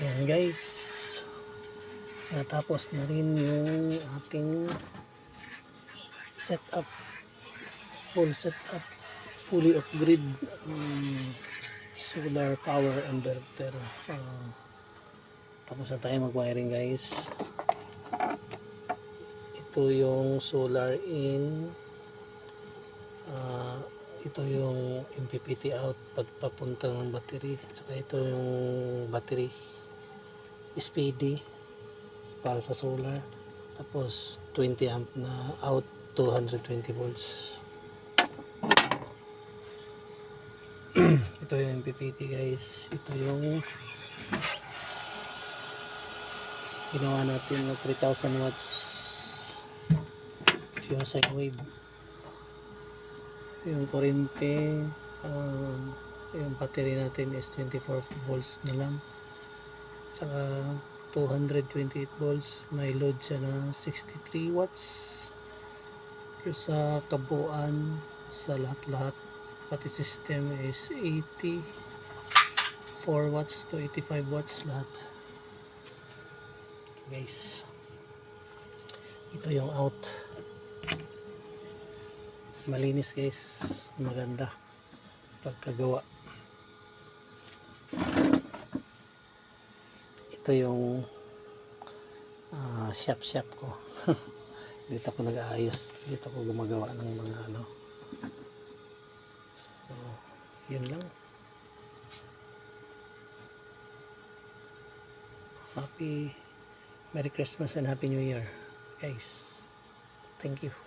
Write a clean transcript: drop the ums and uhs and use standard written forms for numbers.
Ayan guys, natapos na rin yung ating setup, full setup, fully off grid solar power inverter. Tapos na tayo mag wiring guys. Ito yung solar in, ito yung MPPT out pagpapunta ng battery, saka ito yung battery SPD para sa solar, tapos 20 amp na out, 220 volts. Ito yung MPPT guys, ito yung ginawa natin na 3000 watts pure sine wave. Yung kurente, yung battery natin is 24 volts na lang, saka 228 volts, may load siya na 63 watts. Yung sa kabuuan sa lahat-lahat pati system is 84 watts to 85 watts lahat guys. Ito yung out, malinis guys, maganda pagkagawa. Ito yung shop ko. Dito ako nag-aayos, dito ako gumagawa ng mga ano. So yun lang. Merry Christmas and Happy New Year guys. Thank you.